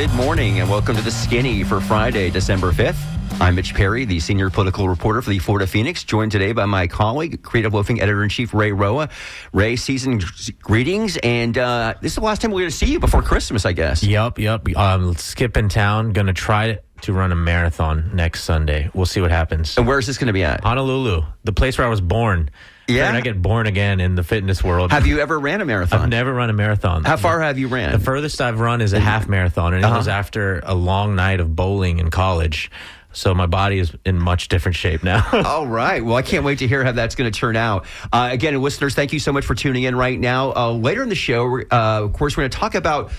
good morning, and welcome to The Skinny for Friday, December 5th. I'm Mitch Perry, the senior political reporter for the Florida Phoenix, joined today by my colleague, creative loafing editor-in-chief Ray Roa. Ray, season greetings, and this is the last time we're going to see you before Christmas, I guess. Yep. Skipping town, going to try to run a marathon next Sunday. We'll see what happens. And where is this going to be at? Honolulu, the place where I was born. Yeah. And I get born again in the fitness world. Have you ever ran a marathon? I've never run a marathon. How far have you ran? The furthest I've run is a half marathon, and it was after a long night of bowling in college. So my body is in much different shape now. All right. Well, I can't wait to hear how that's going to turn out. Again, listeners, thank you so much for tuning in right now. Later in the show, of course, we're going to talk about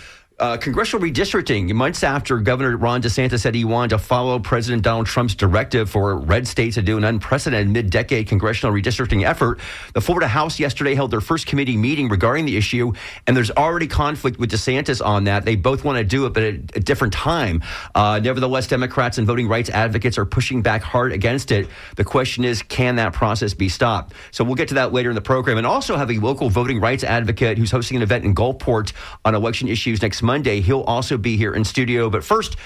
congressional redistricting. Months after Governor Ron DeSantis said he wanted to follow President Donald Trump's directive for red states to do an unprecedented mid-decade congressional redistricting effort, the Florida House yesterday held their first committee meeting regarding the issue, and there's already conflict with DeSantis on that. They both want to do it, but at a different time. Nevertheless, Democrats and voting rights advocates are pushing back hard against it. The question is, can that process be stopped? So we'll get to that later in the program, and also have a local voting rights advocate who's hosting an event in Gulfport on election issues next Monday. He'll also be here in studio. But first,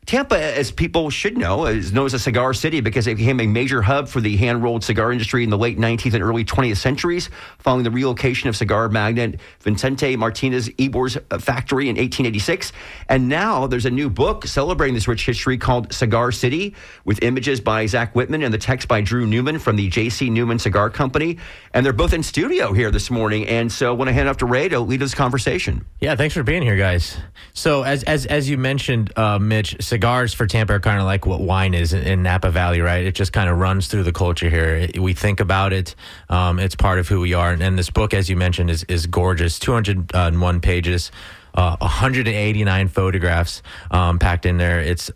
Tampa, as people should know, is known as a cigar city because it became a major hub for the hand-rolled cigar industry in the late 19th and early 20th centuries, following the relocation of cigar magnate Vicente Martinez Ebor's factory in 1886. And now there's a new book celebrating this rich history called Cigar City, with images by Zach Whitman and the text by Drew Newman from the J.C. Newman Cigar Company. And they're both in studio here this morning. And so I want to hand off to Ray to lead this conversation. Yeah, thanks for being here, guys. So as you mentioned, Mitch, cigars for Tampa are kind of like what wine is in Napa Valley, right? It just kind of runs through the culture here. We think about it. It's part of who we are. And this book, as you mentioned, is gorgeous. 201 pages. 189 photographs packed in there. It's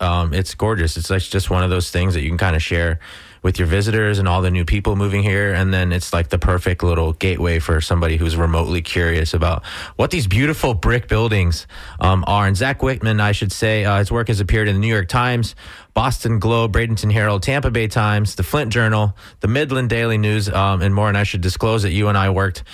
gorgeous. It's like just one of those things that you can kind of share with your visitors and all the new people moving here. And then it's like the perfect little gateway for somebody who's remotely curious about what these beautiful brick buildings are. And Zach Whitman, I should say, his work has appeared in the New York Times, Boston Globe, Bradenton Herald, Tampa Bay Times, the Flint Journal, the Midland Daily News, and more. And I should disclose that you and I worked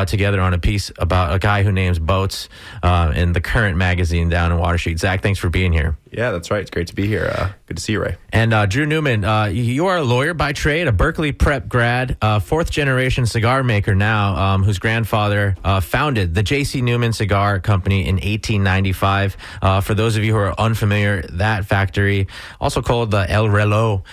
together on a piece about a guy who names boats in the Current magazine down in Water Street. Zach, thanks for being here. Yeah, that's right. It's great to be here. Good to see you, Ray. And Drew Newman, you are a lawyer by trade, a Berkeley prep grad, fourth-generation cigar maker now, whose grandfather founded the J.C. Newman Cigar Company in 1895. For those of you who are unfamiliar, that factory, also called the El Reloj,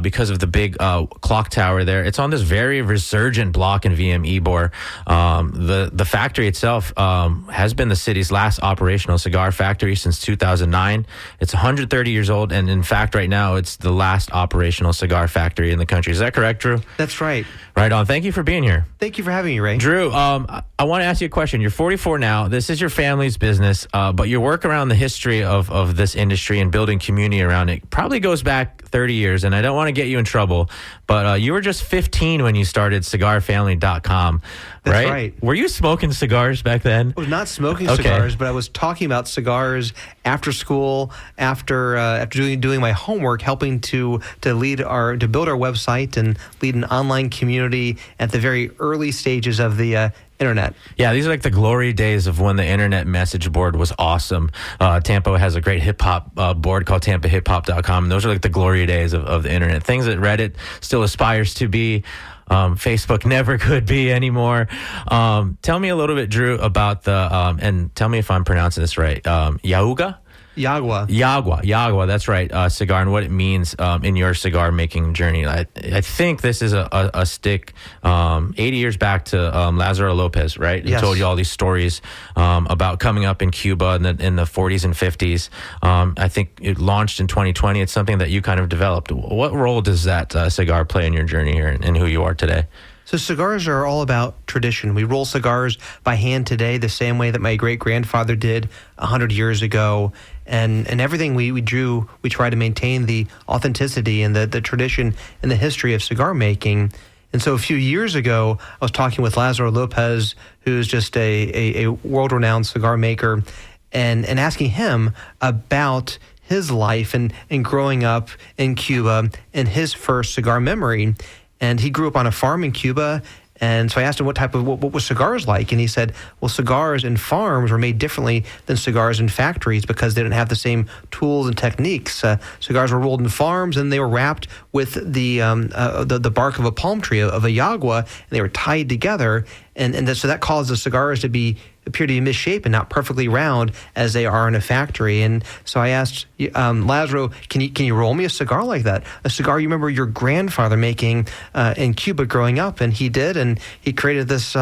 because of the big clock tower there. It's on this very resurgent block in VM Ybor. The factory itself has been the city's last operational cigar factory since 2009. It's 130 years old, and in fact, right now, it's the last operational cigar factory in the country. Is that correct, Drew? That's right. Right on. Thank you for being here. Thank you for having me, Ray. Drew, I want to ask you a question. You're 44 now. This is your family's business, but your work around the history of this industry and building community around it probably goes back 30 years, and I don't want to get you in trouble, but you were just 15 when you started cigarfamily.com, right? That's right. Were you smoking cigars back then? I was not smoking cigars, but I was talking about cigars after school, after doing my homework, helping to build our website and lead an online community at the very early stages of the internet. Yeah, these are like the glory days of when the internet message board was awesome. Tampa has a great hip-hop board called tampahiphop.com, and those are like the glory days of the internet. Things that Reddit still aspires to be. Facebook never could be anymore. Tell me a little bit, Drew, about and tell me if I'm pronouncing this right, Yauga? Yagua, that's right, cigar, and what it means in your cigar making journey. I think this is a stick 80 years back to Lazaro Lopez, right? He told you all these stories about coming up in Cuba in the 40s and 50s. I think it launched in 2020. It's something that you kind of developed. What role does that cigar play in your journey here and who you are today? So cigars are all about tradition. We roll cigars by hand today the same way that my great-grandfather did 100 years ago. And everything we do, we try to maintain the authenticity and the tradition and the history of cigar making. And so a few years ago, I was talking with Lazaro Lopez, who's just a world-renowned cigar maker, and asking him about his life and growing up in Cuba and his first cigar memory. And he grew up on a farm in Cuba, And so I asked him what was cigars like, and he said, well, cigars in farms were made differently than cigars in factories because they didn't have the same tools and techniques. Cigars were rolled in farms, and they were wrapped with the bark of a palm tree, of a yagua, and they were tied together, so that caused the cigars to appear to be misshapen, not perfectly round as they are in a factory. And so I asked Lazaro, can you roll me a cigar like that? A cigar you remember your grandfather making in Cuba growing up, and he did, and he created this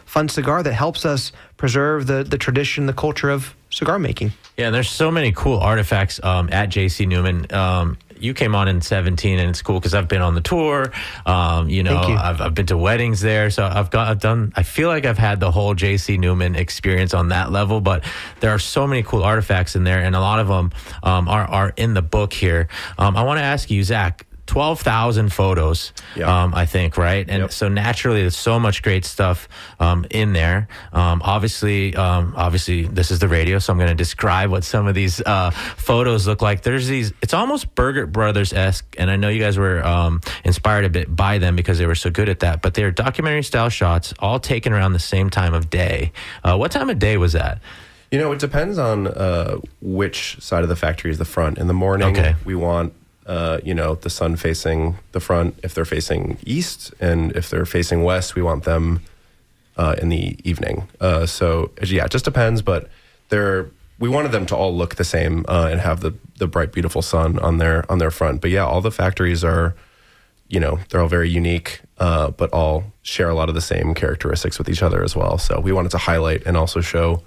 fun cigar that helps us preserve the tradition, the culture of cigar making. Yeah, and there's so many cool artifacts at JC Newman. You came on in 2017, and it's cool because I've been on the tour. Thank you. I've been to weddings there, so I've done. I feel like I've had the whole JC Newman experience on that level. But there are so many cool artifacts in there, and a lot of them are in the book here. I want to ask you, Zach. 12,000 photos, I think, right? And so naturally, there's so much great stuff in there. Obviously, this is the radio, so I'm going to describe what some of these photos look like. There's these, it's almost Burger Brothers-esque, and I know you guys were inspired a bit by them because they were so good at that, but they're documentary-style shots, all taken around the same time of day. What time of day was that? It depends on which side of the factory is the front. In the morning, we want the sun facing the front if they're facing east, and if they're facing west, we want them in the evening. So it just depends, but we wanted them to all look the same and have the bright, beautiful sun on their front. But all the factories are, they're all very unique, but all share a lot of the same characteristics with each other as well. So we wanted to highlight and also show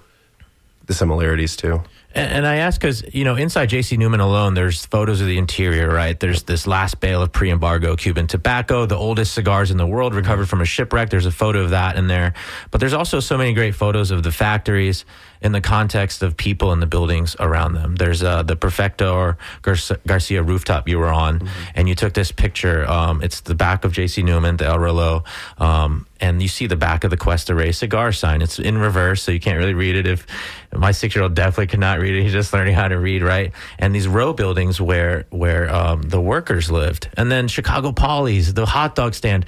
the similarities too. And I ask because, inside JC Newman alone, there's photos of the interior, right? There's this last bale of pre-embargo Cuban tobacco, the oldest cigars in the world recovered from a shipwreck. There's a photo of that in there. But there's also so many great photos of the factories in the context of people in the buildings around them. There's the Perfecto or Garcia rooftop you were on, and you took this picture. It's the back of JC Newman, the El Reloj, and you see the back of the Cuesta Rey cigar sign. It's in reverse, so you can't really read it. If my 6-year-old definitely could not read it. He's just learning how to read, right? And these row buildings where the workers lived. And then Chicago Polly's, the hot dog stand.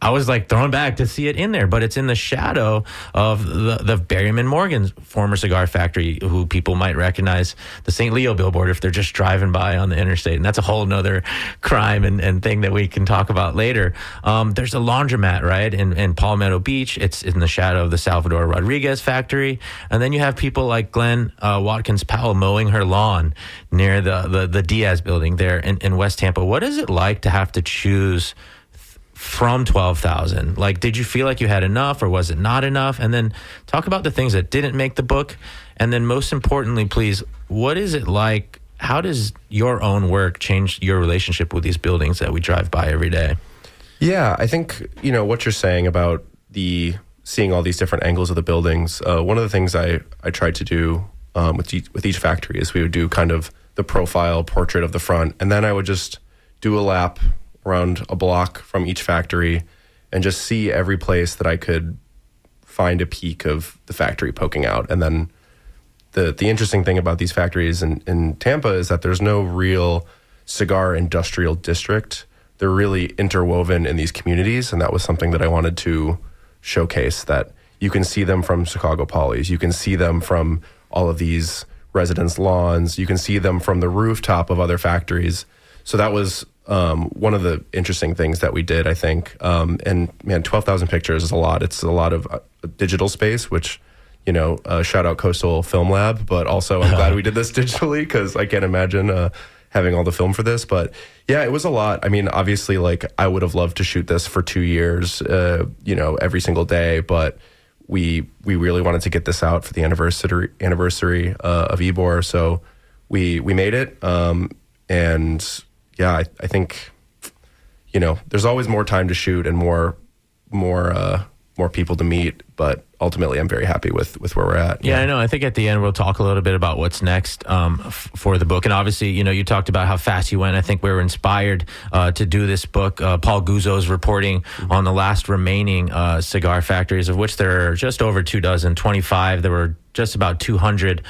I was like thrown back to see it in there, but it's in the shadow of the Berryman Morgan's former cigar factory, who people might recognize the St. Leo billboard if they're just driving by on the interstate. And that's a whole nother crime and thing that we can talk about later. There's a laundromat, right? In Palmetto Beach. It's in the shadow of the Salvador Rodriguez factory. And then you have people like Glenn Watkins Powell mowing her lawn near the Diaz building there in West Tampa. What is it like to have to choose from 12,000? Like, did you feel like you had enough, or was it not enough? And then talk about the things that didn't make the book. And then most importantly, please, what is it like? How does your own work change your relationship with these buildings that we drive by every day? Yeah, I think, what you're saying about seeing all these different angles of the buildings. One of the things I tried to do with each factory is we would do kind of the profile portrait of the front, and then I would just do a lap around a block from each factory and just see every place that I could find a peak of the factory poking out. And then the interesting thing about these factories in Tampa is that there's no real cigar industrial district. They're really interwoven in these communities, and that was something that I wanted to showcase, that you can see them from Chicago Polly's, you can see them from all of these residents' lawns, you can see them from the rooftop of other factories. So that was one of the interesting things that we did, I think. And man, 12,000 pictures is a lot. It's a lot of digital space, which, shout out Coastal Film Lab, but also I'm glad we did this digitally, because I can't imagine having all the film for this. But yeah, it was a lot. I mean, obviously, like, I would have loved to shoot this for 2 years, every single day, but we really wanted to get this out for the anniversary of Ybor. So we made it. And yeah, I think, there's always more time to shoot and more people to meet. But ultimately, I'm very happy with where we're at. Yeah, I know. I think at the end, we'll talk a little bit about what's next for the book. And obviously, you talked about how fast you went. I think we were inspired to do this book. Paul Guzzo is reporting on the last remaining cigar factories, of which there are just over 25. There were just about 200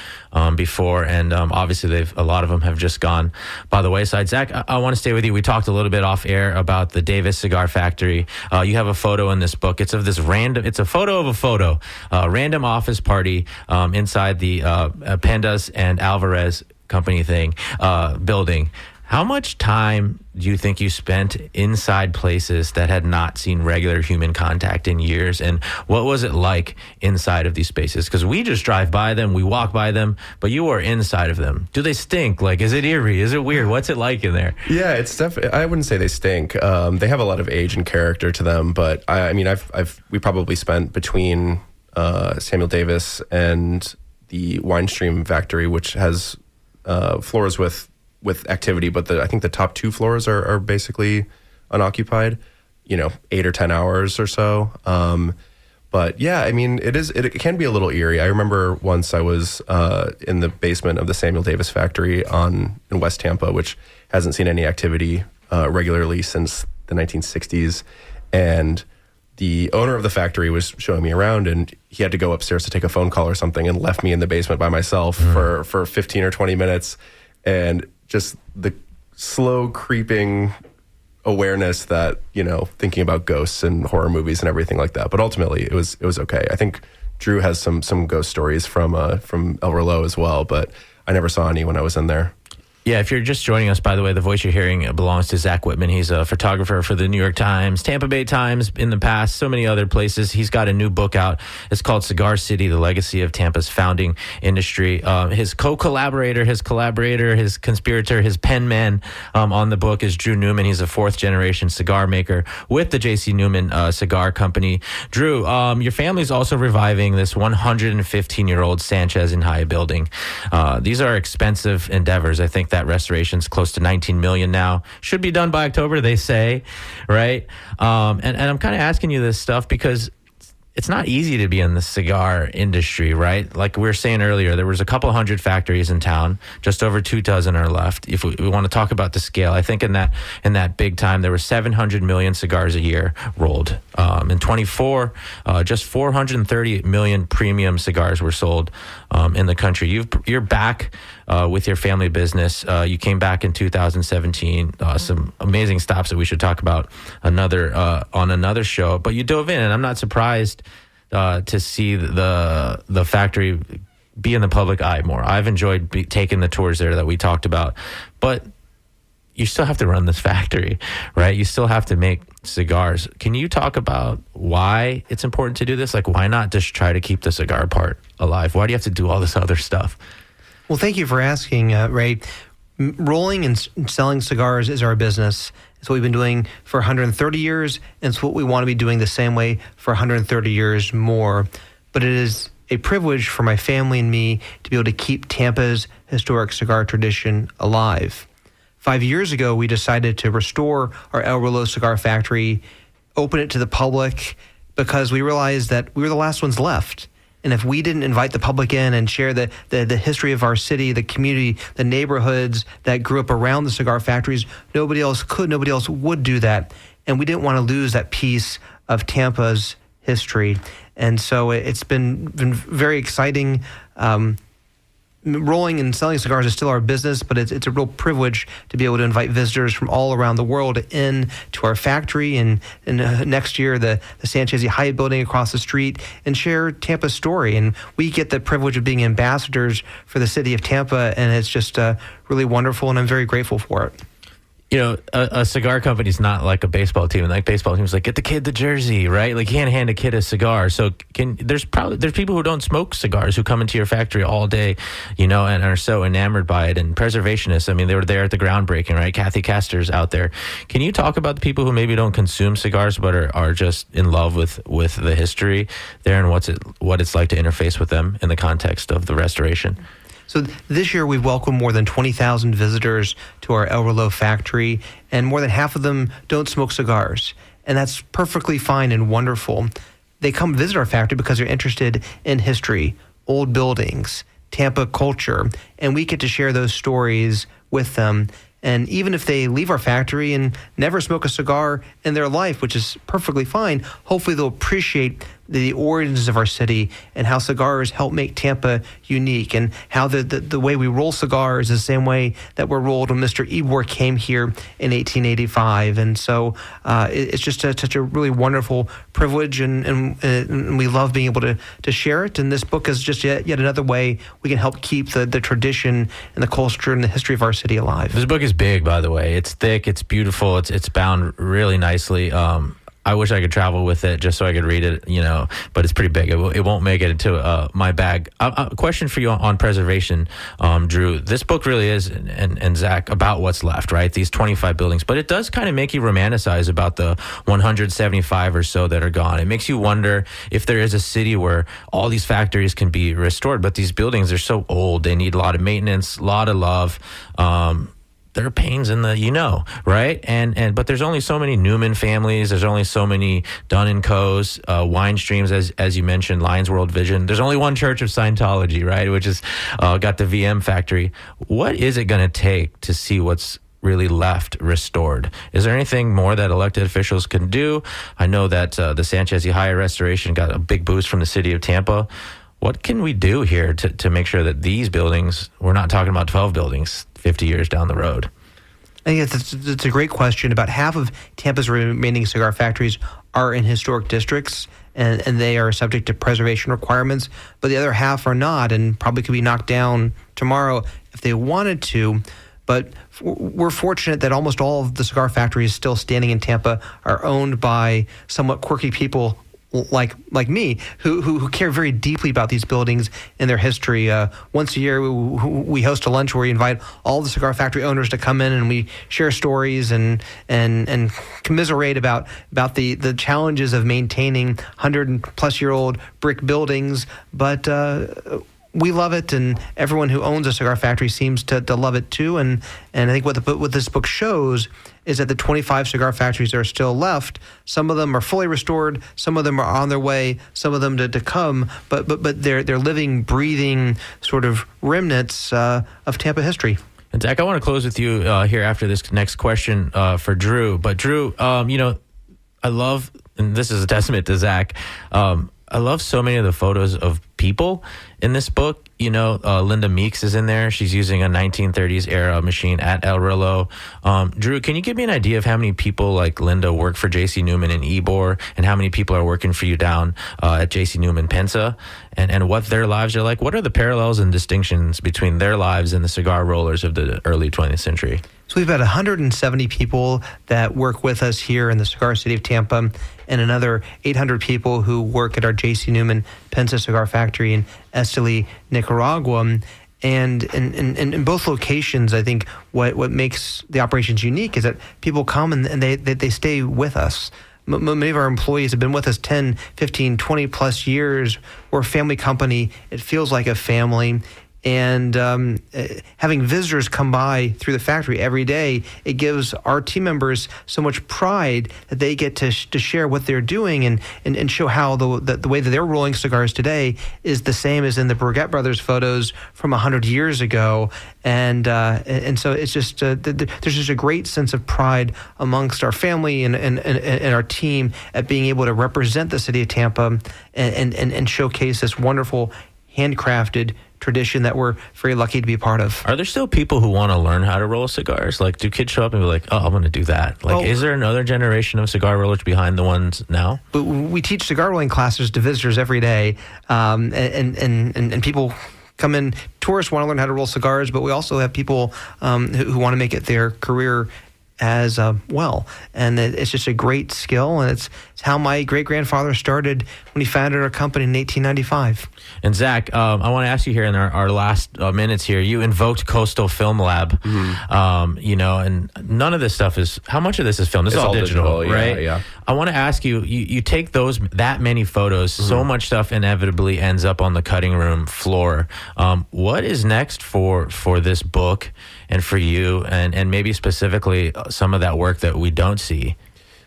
before, and obviously a lot of them have just gone by the wayside. Zach, I want to stay with you. We talked a little bit off air about the Davis Cigar Factory. You have a photo in this book. It's of this it's a photo of a photo, random office party inside the Pendas and Alvarez company building. How much time do you think you spent inside places that had not seen regular human contact in years? And what was it like inside of these spaces? Because we just drive by them, we walk by them, but you are inside of them. Do they stink? Like, is it eerie? Is it weird? What's it like in there? Yeah, it's definitely. I wouldn't say they stink. They have a lot of age and character to them, but we probably spent between Samuel Davis and the Weinstream factory, which has floors with activity, but I think the top 2 floors are basically unoccupied, 8 or 10 hours or so. But yeah, I mean, it can be a little eerie. I remember once I was in the basement of the Samuel Davis factory in West Tampa, which hasn't seen any activity regularly since the 1960s. And the owner of the factory was showing me around, and he had to go upstairs to take a phone call or something and left me in the basement by myself for 15 or 20 minutes. And just the slow creeping awareness that, thinking about ghosts and horror movies and everything like that. But ultimately it was okay. I think Drew has some ghost stories from El Reloj as well, but I never saw any when I was in there. Yeah, if you're just joining us, by the way, the voice you're hearing belongs to Zach Whitman. He's a photographer for the New York Times, Tampa Bay Times in the past, so many other places. He's got a new book out. It's called Cigar City, The Legacy of Tampa's Founding Industry. His co-collaborator, his collaborator, his conspirator, his pen man on the book is Drew Newman. He's a 4th-generation cigar maker with the J.C. Newman Cigar Company. Drew, your family's also reviving this 115-year-old Sanchez in High building. These are expensive endeavors. I think that restoration's close to $19 million now. Should be done by October, they say, right? And I'm kind of asking you this stuff because it's not easy to be in the cigar industry, right? Like we were saying earlier, there was a couple hundred factories in town. Just over 2 dozen are left. If we want to talk about the scale, I think in that big time, there were 700 million cigars a year rolled. In 24, just 430 million premium cigars were sold in the country. You're back with your family business. You came back in 2017. Some amazing stops that we should talk about on another show. But you dove in, and I'm not surprised to see the factory be in the public eye more. I've enjoyed taking the tours there that we talked about, but you still have to run this factory, right? You still have to make cigars. Can you talk about why it's important to do this? Like, why not just try to keep the cigar part alive? Why do you have to do all this other stuff? Well, thank you for asking, Ray. Rolling and selling cigars is our business. It's what we've been doing for 130 years, and it's what we want to be doing the same way for 130 years more. But it is a privilege for my family and me to be able to keep Tampa's historic cigar tradition alive. 5 years ago, we decided to restore our El Reloj cigar factory, open it to the public, because we realized that we were the last ones left. And if we didn't invite the public in and share the history of our city, the community, the neighborhoods that grew up around the cigar factories, nobody else could, nobody else would do that. And we didn't want to lose that piece of Tampa's history. And so it's been very exciting. Rolling and selling cigars is still our business, but it's a real privilege to be able to invite visitors from all around the world in to our factory and next year the Sanchez Hyatt building across the street and share Tampa's story. And we get the privilege of being ambassadors for the city of Tampa, and it's just really wonderful, and I'm very grateful for it. You know, a cigar company is not like a baseball team. Like baseball teams, like get the kid the jersey, right? Like you can't hand a kid a cigar. So there's people who don't smoke cigars who come into your factory all day, you know, and are so enamored by it. And preservationists, I mean, they were there at the groundbreaking, right? Kathy Castor's out there. Can you talk about the people who maybe don't consume cigars but are just in love with the history there and what it's like to interface with them in the context of the restoration? So this year we've welcomed more than 20,000 visitors to our El Reloj factory, and more than half of them don't smoke cigars. And that's perfectly fine and wonderful. they come visit our factory because they're interested in history, old buildings, Tampa culture, and we get to share those stories with them. And even if they leave our factory and never smoke a cigar in their life, which is perfectly fine, hopefully they'll appreciate the origins of our city and how cigars help make Tampa unique, and how the way we roll cigars is the same way that were rolled when Mr. Ebor came here in 1885. And so it's just such a really wonderful privilege, and we love being able to share it. And this book is just yet another way we can help keep the tradition and the culture and the history of our city alive. This book is big, by the way. It's thick, it's beautiful, it's bound really nicely. I wish I could travel with it just so I could read it, but it's pretty big. It won't make it into my bag. A question for you on preservation, Drew. This book really is, and Zach, about what's left, right? These 25 buildings. But it does kind of make you romanticize about the 175 or so that are gone. It makes you wonder if there is a city where all these factories can be restored, but these buildings are so old. They need a lot of maintenance, a lot of love. There are pains in the, right? But there's only so many Newman families. There's only so many Dunn and Co's, wine streams, as you mentioned, Lions World Vision. There's only one Church of Scientology, right? Which is got the VM factory. What is it going to take to see what's really left restored? Is there anything more that elected officials can do? I know that the Sanchez y Haya restoration got a big boost from the city of Tampa. What can we do here to make sure that these buildings, we're not talking about 12 buildings 50 years down the road? I think it's a great question. About half of Tampa's remaining cigar factories are in historic districts, and they are subject to preservation requirements, but the other half are not, and probably could be knocked down tomorrow if they wanted to. But we're fortunate that almost all of the cigar factories still standing in Tampa are owned by somewhat quirky people like me, who care very deeply about these buildings and their history. Once a year, we host a lunch where we invite all the cigar factory owners to come in, and we share stories and commiserate about the challenges of maintaining 100-plus-year-old brick buildings. But we love it, and everyone who owns a cigar factory seems to love it too. And I think what this book shows is that the 25 cigar factories that are still left, some of them are fully restored, some of them are on their way, some of them to come, but they're living, breathing sort of remnants of Tampa history. And Zach, I want to close with you here after this next question for Drew. But Drew, I love, and this is a testament to Zach, I love so many of the photos of people in this book. Linda Meeks is in there. She's using a 1930s era machine at El Reloj. Drew, can you give me an idea of how many people like Linda work for J.C. Newman and Ebor, and how many people are working for you down at J.C. Newman Pensa, and what their lives are like? What are the parallels and distinctions between their lives and the cigar rollers of the early 20th century? So we've got 170 people that work with us here in the cigar city of Tampa, and another 800 people who work at our J.C. Newman Pensa Cigar Factory in Esteli, Nicaragua. And in both locations, I think what makes the operations unique is that people come and they stay with us. Many of our employees have been with us 10, 15, 20 plus years. We're a family company. It feels like a family. And having visitors come by through the factory every day, it gives our team members so much pride that they get to share what they're doing and show how the way that they're rolling cigars today is the same as in the Burgett Brothers photos from 100 years ago. And so it's just there's just a great sense of pride amongst our family and our team at being able to represent the city of Tampa and showcase this wonderful handcrafted tradition that we're very lucky to be a part of. Are there still people who want to learn how to roll cigars? Like, do kids show up and be like, oh, I'm going to do that? Like, is there another generation of cigar rollers behind the ones now? But we teach cigar rolling classes to visitors every day, and people come in. Tourists want to learn how to roll cigars, but we also have people who want to make it their career as well. And it's just a great skill, and it's how my great-grandfather started when he founded our company in 1895. And Zach, I want to ask you here in our last minutes here, you invoked Coastal Film Lab, and none of this stuff is, how much of this is filmed? This is all digital, right? Yeah. I want to ask you take that many photos, so much stuff inevitably ends up on the cutting room floor. What is next for this book and for you, and maybe specifically some of that work that we don't see?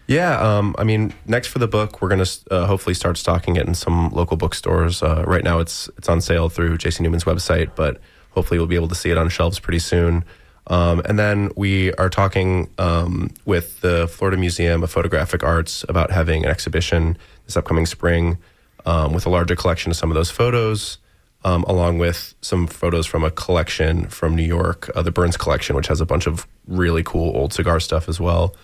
Yeah, I mean, next for the book, we're going to hopefully start stocking it in some local bookstores. Right now, it's on sale through J.C. Newman's website, but hopefully we'll be able to see it on shelves pretty soon. And then we are talking with the Florida Museum of Photographic Arts about having an exhibition this upcoming spring with a larger collection of some of those photos, along with some photos from a collection from New York, the Burns Collection, which has a bunch of really cool old cigar stuff as well.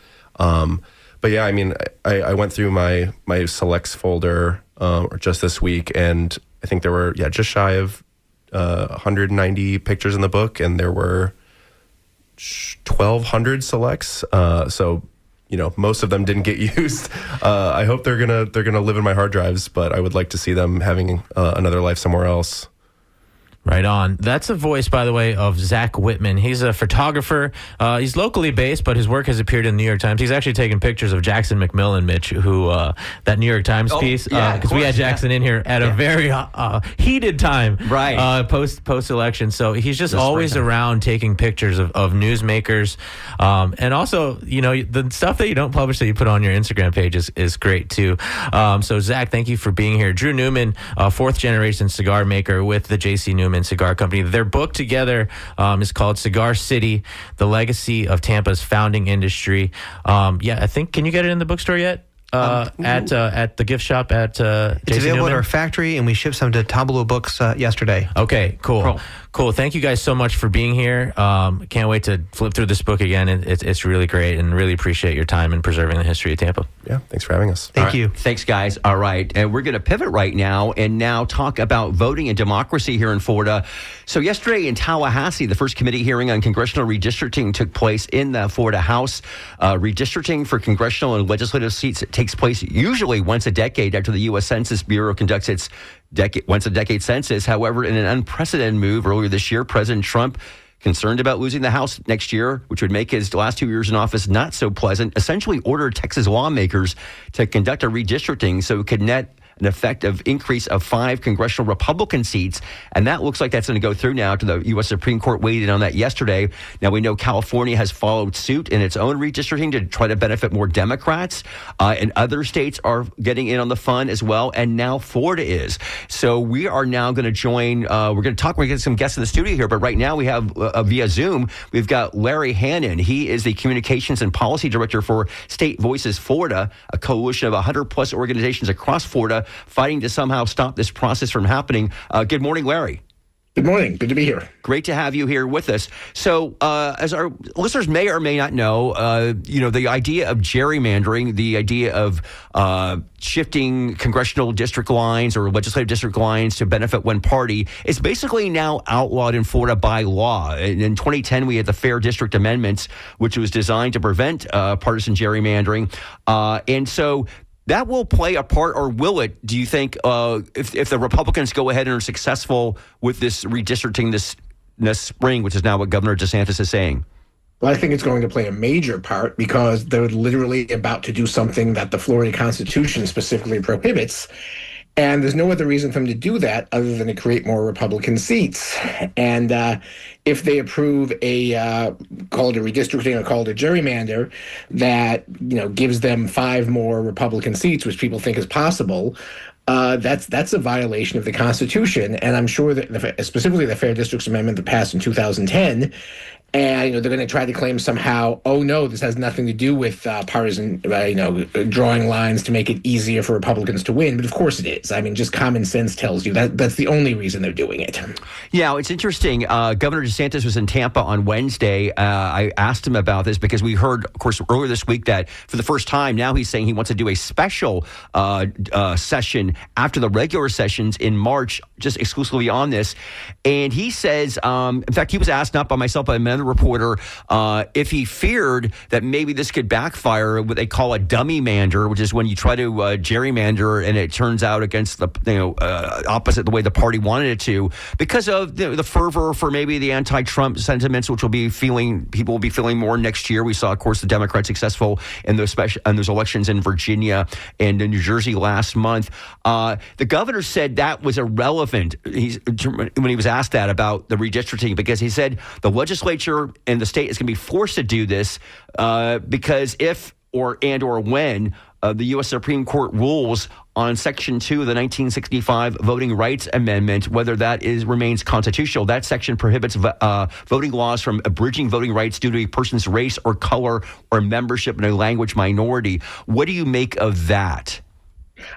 But yeah, I mean, I went through my selects folder just this week, and I think there were just shy of 190 pictures in the book, and there were 1,200 selects. So most of them didn't get used. I hope they're gonna live in my hard drives, but I would like to see them having another life somewhere else. Right on. That's a voice, by the way, of Zach Whitman. He's a photographer. He's locally based, but his work has appeared in the New York Times. He's actually taken pictures of Jackson McMillan, Mitch, who that New York Times piece, because we had Jackson in here at a very heated time, right? Post election. So he's just always around taking pictures of newsmakers, and also the stuff that you don't publish that you put on your Instagram page is great too. So Zach, thank you for being here. Drew Newman, fourth generation cigar maker with the J.C. Newman Cigar Company. Their book together is called Cigar City: The Legacy of Tampa's Founding Industry. I think, can you get it in the bookstore yet? At the gift shop at it's available at our factory, and we shipped some to Tableau Books yesterday. Okay, cool. Thank you guys so much for being here. Can't wait to flip through this book again. It's really great, and really appreciate your time in preserving the history of Tampa. Yeah, thanks for having us. Thank you. Thanks, guys. All right, and we're going to pivot right now and talk about voting and democracy here in Florida. So yesterday in Tallahassee, the first committee hearing on congressional redistricting took place in the Florida House. Redistricting for congressional and legislative seats takes place usually once a decade after the U.S. Census Bureau conducts its once a decade census. However, in an unprecedented move earlier this year, President Trump, concerned about losing the House next year, which would make his last 2 years in office not so pleasant, essentially ordered Texas lawmakers to conduct a redistricting so it could net an effective increase of 5 congressional Republican seats. And that looks like that's going to go through now to the U.S. Supreme Court. Weighed in on that yesterday. Now, we know California has followed suit in its own redistricting to try to benefit more Democrats. And other states are getting in on the fun as well. And now Florida is. So we are now going to join. We're going to get some guests in the studio here. But right now we have via Zoom, we've got Larry Hannon. He is the Communications and Policy Director for State Voices Florida, a coalition of 100 plus organizations across Florida fighting to somehow stop this process from happening. Good morning, Larry. Good morning. Good to be here. Great to have you here with us. So, as our listeners may or may not know, the idea of gerrymandering, the idea of shifting congressional district lines or legislative district lines to benefit one party is basically now outlawed in Florida by law. In 2010, we had the Fair District Amendments, which was designed to prevent partisan gerrymandering. And so that will play a part, or will it, do you think, if the Republicans go ahead and are successful with this redistricting this spring, which is now what Governor DeSantis is saying? Well, I think it's going to play a major part because they're literally about to do something that the Florida Constitution specifically prohibits. And there's no other reason for them to do that other than to create more Republican seats. And if they approve call it a redistricting or call it a gerrymander that gives them 5 more Republican seats, which people think is possible, that's a violation of the Constitution. And I'm sure that specifically the Fair Districts Amendment that passed in 2010. And they're going to try to claim somehow, oh no, this has nothing to do with partisan, drawing lines to make it easier for Republicans to win. But of course it is. I mean, just common sense tells you that's the only reason they're doing it. Yeah, it's interesting. Governor DeSantis was in Tampa on Wednesday. I asked him about this because we heard, of course, earlier this week that for the first time now he's saying he wants to do a special session after the regular sessions in March, just exclusively on this. And he says, in fact, he was asked not by myself, but another reporter, if he feared that maybe this could backfire, what they call a dummy mander, which is when you try to gerrymander and it turns out against the opposite the way the party wanted it to, because of the fervor for maybe the anti-Trump sentiments, which people will be feeling more next year. We saw, of course, the Democrats successful in those elections in Virginia and in New Jersey last month. The governor said that was irrelevant when he was asked that about the redistricting, because he said the legislature and the state is going to be forced to do this because if or when the U.S. Supreme Court rules on Section 2 of the 1965 Voting Rights Amendment, whether that remains constitutional. That section prohibits voting laws from abridging voting rights due to a person's race or color or membership in a language minority. What do you make of that?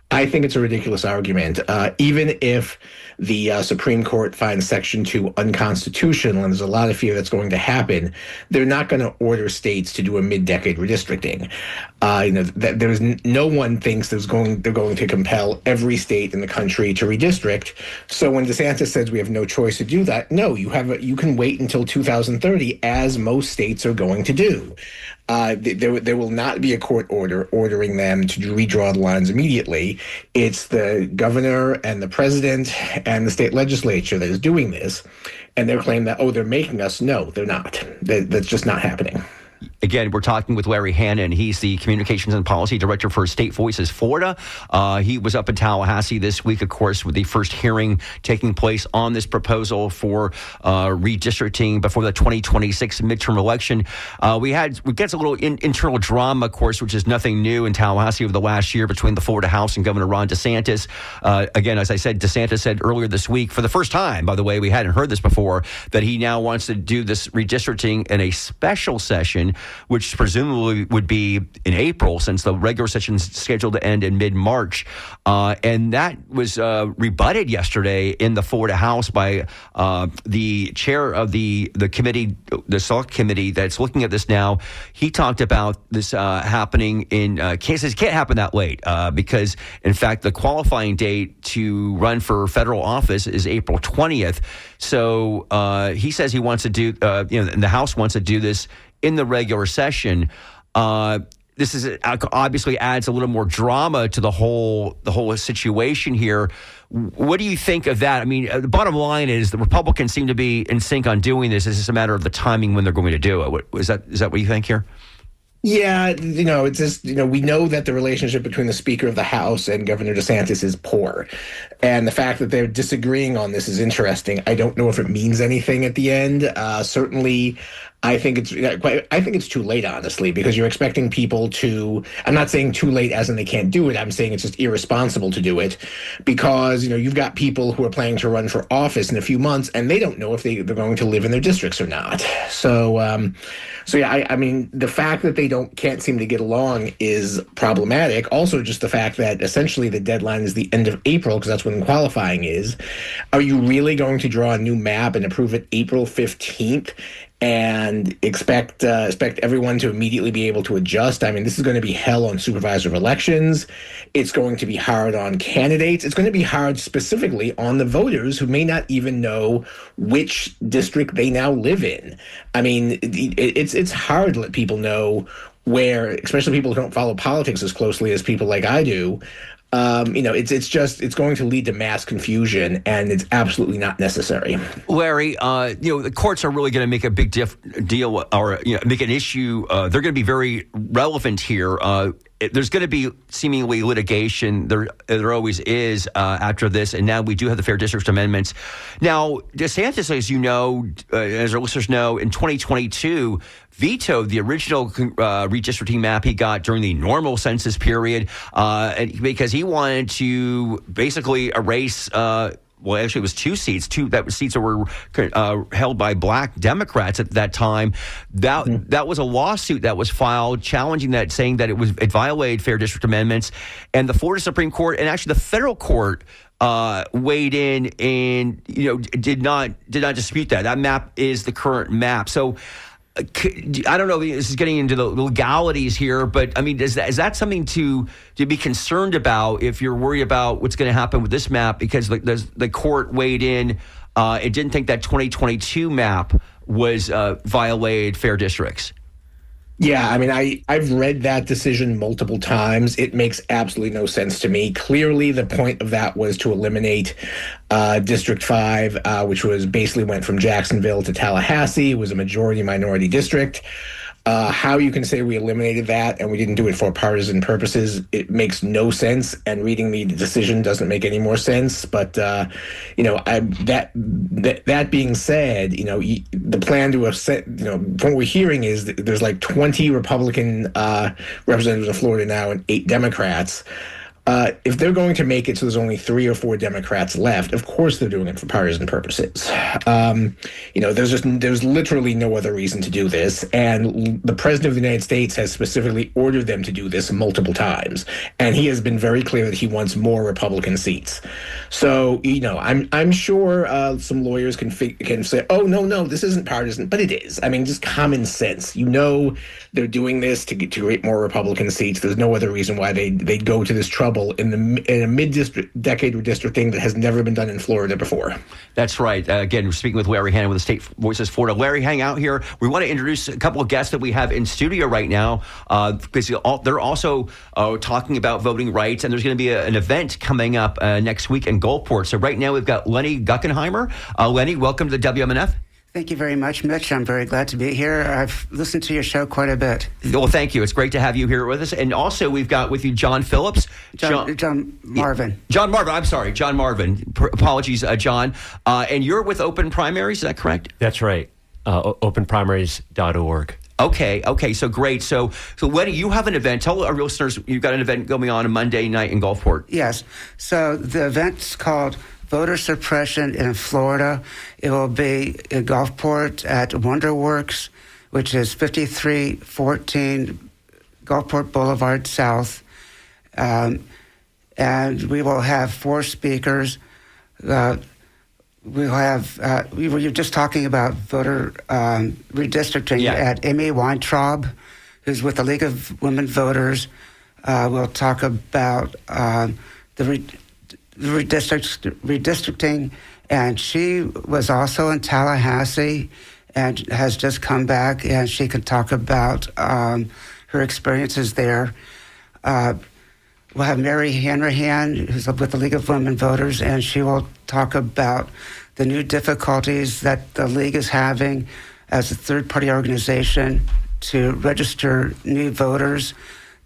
I think it's a ridiculous argument. Even if the Supreme Court finds Section 2 unconstitutional, and there's a lot of fear that's going to happen, they're not going to order states to do a mid-decade redistricting. No one thinks they're going to compel every state in the country to redistrict. So when DeSantis says we have no choice to do that, no, you can wait until 2030, as most states are going to do. There will not be a court order ordering them to redraw the lines immediately. It's the governor and the president and the state legislature that is doing this, and they're claiming that, they're making us. No, they're not. That's just not happening. Again, we're talking with Larry Hannon. He's the Communications and Policy Director for State Voices Florida. He was up in Tallahassee this week, of course, with the first hearing taking place on this proposal for redistricting before the 2026 midterm election. We get a little internal drama, of course, which is nothing new in Tallahassee over the last year between the Florida House and Governor Ron DeSantis. Again, as I said, DeSantis said earlier this week, for the first time, by the way, we hadn't heard this before, that he now wants to do this redistricting in a special session, which presumably would be in April, since the regular session is scheduled to end in mid-March. And that was rebutted yesterday in the Florida House by the chair of the committee, the select committee that's looking at this now. He talked about this happening in cases. It can't happen that late because, in fact, the qualifying date to run for federal office is April 20th. So he says he wants to do, and the House wants to do this in the regular session. This obviously adds a little more drama to the whole situation here. What do you think of that? I mean, the bottom line is the Republicans seem to be in sync on doing this. It's just a matter of the timing when they're going to do it. Is that what you think here? Yeah, it's just, we know that the relationship between the Speaker of the House and Governor DeSantis is poor. And the fact that they're disagreeing on this is interesting. I don't know if it means anything at the end. Certainly, I think it's too late, honestly, because you're expecting people to, I'm not saying too late as in they can't do it. I'm saying it's just irresponsible to do it because, you've got people who are planning to run for office in a few months and they don't know if they're going to live in their districts or not. So yeah, I mean, the fact that they can't seem to get along is problematic. Also, just the fact that essentially the deadline is the end of April, because that's when qualifying is. Are you really going to draw a new map and approve it April 15th? And expect everyone to immediately be able to adjust? I mean, this is going to be hell on supervisor of elections. It's going to be hard on candidates. It's going to be hard specifically on the voters who may not even know which district they now live in. I mean, it's hard to let people know where, especially people who don't follow politics as closely as people like I do. It's going to lead to mass confusion, and it's absolutely not necessary. Larry, the courts are really going to make a big deal, or make an issue. They're going to be very relevant here. There's going to be seemingly litigation. There always is after this, and now we do have the Fair District Amendments. Now, DeSantis, as you know, as our listeners know, in 2022 vetoed the original redistricting map he got during the normal census period because he wanted to basically erase well, actually, it was two seats that were held by black Democrats at that time. That was a lawsuit that was filed challenging that, saying that it violated Fair District Amendments. And the Florida Supreme Court and actually the federal court weighed in and did not dispute that. That map is the current map. So I don't know. This is getting into the legalities here, but I mean, is that something to be concerned about if you're worried about what's going to happen with this map? Because the court weighed in, it didn't think that 2022 map was violated fair districts. Yeah, I mean, I've read that decision multiple times. It makes absolutely no sense to me. Clearly, the point of that was to eliminate District 5, which was basically went from Jacksonville to Tallahassee. It was a majority-minority district. How you can say we eliminated that and we didn't do it for partisan purposes, it makes no sense. And reading the decision doesn't make any more sense. But that being said, the plan to set, from what we're hearing is that there's like 20 Republican representatives in Florida now and 8 Democrats. If they're going to make it so there's only 3 or 4 Democrats left, of course they're doing it for partisan purposes. There's literally no other reason to do this, and the President of the United States has specifically ordered them to do this multiple times, and he has been very clear that he wants more Republican seats. So I'm sure some lawyers can say, oh no, this isn't partisan, but it is. I mean, just common sense. They're doing this to create more Republican seats. There's no other reason why they'd go to this trouble in a mid-decade redistricting that has never been done in Florida before. That's right. Again, we're speaking with Larry Hannon with the State Voices Florida. Larry, hang out here. We want to introduce a couple of guests that we have in studio right now because they're also talking about voting rights, and there's going to be an event coming up next week in Gulfport. So right now we've got Lenny Guckenheimer. Lenny, welcome to the WMNF. Thank you very much, Mitch. I'm very glad to be here. I've listened to your show quite a bit. Well, thank you. It's great to have you here with us. And also, we've got with you John Phillips. John Marvin. John Marvin. I'm sorry. John Marvin. Apologies, John. And you're with Open Primaries. Is that correct? That's right. Openprimaries.org. Okay. So great. So Lenny, you have an event. Tell our listeners you've got an event going on Monday night in Gulfport. Yes. So the event's called Voter Suppression in Florida. It will be in Gulfport at WonderWorks, which is 5314 Gulfport Boulevard South. And we will have 4 speakers. We were just talking about voter redistricting at Amy Weintraub, who's with the League of Women Voters. We'll talk about the redistricting, and she was also in Tallahassee and has just come back, and she can talk about her experiences there. We'll have Mary Hanrahan, who's with the League of Women Voters, and she will talk about the new difficulties that the League is having as a third-party organization to register new voters.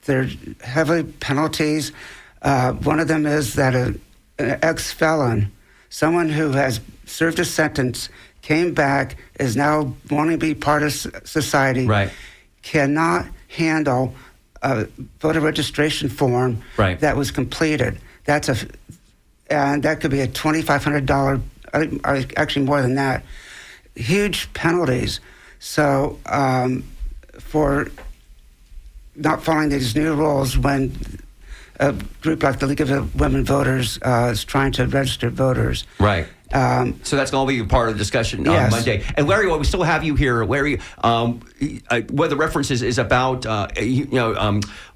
There are heavy penalties. One of them is that an ex-felon, someone who has served a sentence, came back, is now wanting to be part of society, right, cannot handle a voter registration form that was completed. And that could be a $2,500, actually more than that. Huge penalties. So for not following these new rules when a group like the League of Women Voters is trying to register voters. Right. So that's going to be part of the discussion on Monday. And Larry, while we still have you here, Larry, what the reference is about,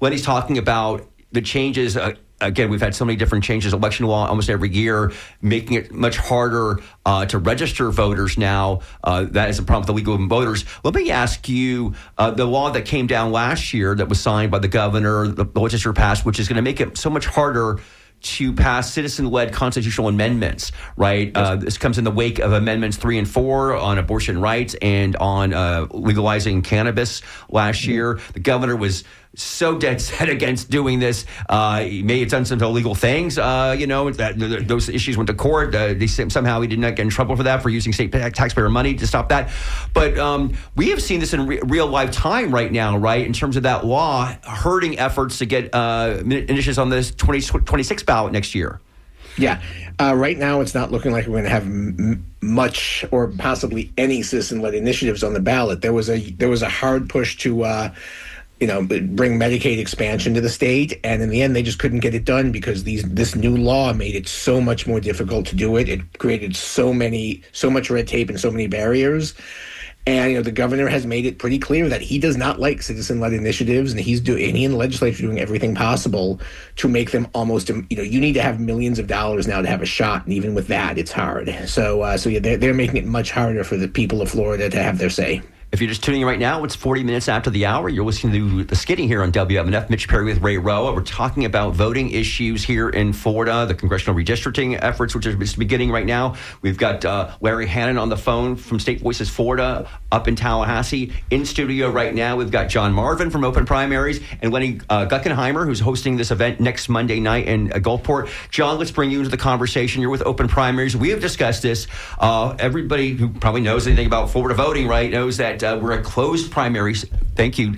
Lenny's talking about the changes. Again, we've had so many different changes, election law almost every year, making it much harder to register voters now. That is a problem with the League of Women Voters. Let me ask you, the law that came down last year that was signed by the governor, the legislature passed, which is going to make it so much harder to pass citizen-led constitutional amendments, right? This comes in the wake of Amendments 3 and 4 on abortion rights and on legalizing cannabis last year. The governor was so dead set against doing this. He may have done some illegal things, those issues went to court. Somehow he did not get in trouble for that, for using state taxpayer money to stop that. But we have seen this in real life time right now, right, in terms of that law hurting efforts to get initiatives on this 2026 ballot next year. Yeah. Right now, it's not looking like we're going to have much or possibly any citizen-led initiatives on the ballot. There was a hard push to bring Medicaid expansion to the state, and in the end, they just couldn't get it done because this new law made it so much more difficult to do it. It created so much red tape and so many barriers. And the governor has made it pretty clear that he does not like citizen-led initiatives, and he and the legislature are doing everything possible to make them almost. You need to have millions of dollars now to have a shot, and even with that, it's hard. So they're making it much harder for the people of Florida to have their say. If you're just tuning in right now, it's 40 minutes after the hour. You're listening to The Skinny here on WMNF. Mitch Perry with Ray Roa. We're talking about voting issues here in Florida, the congressional redistricting efforts, which are just beginning right now. We've got Larry Hannon on the phone from State Voices Florida up in Tallahassee. In studio right now, we've got John Marvin from Open Primaries and Lenny Guckenheimer, who's hosting this event next Monday night in Gulfport. John, let's bring you into the conversation. You're with Open Primaries. We have discussed this. Everybody who probably knows anything about Florida voting, right, knows that we're a closed primaries. Thank you.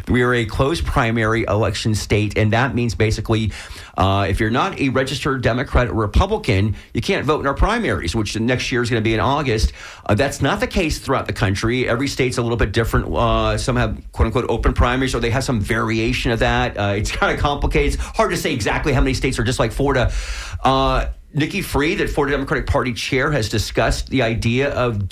We are a closed primary election state, and that means basically if you're not a registered Democrat or Republican, you can't vote in our primaries, which next year is going to be in August. That's not the case throughout the country. Every state's a little bit different. Some have quote-unquote open primaries, or they have some variation of that. It's kind of complicated. It's hard to say exactly how many states are just like Florida. Nikki Fried, the Florida Democratic Party chair, has discussed the idea of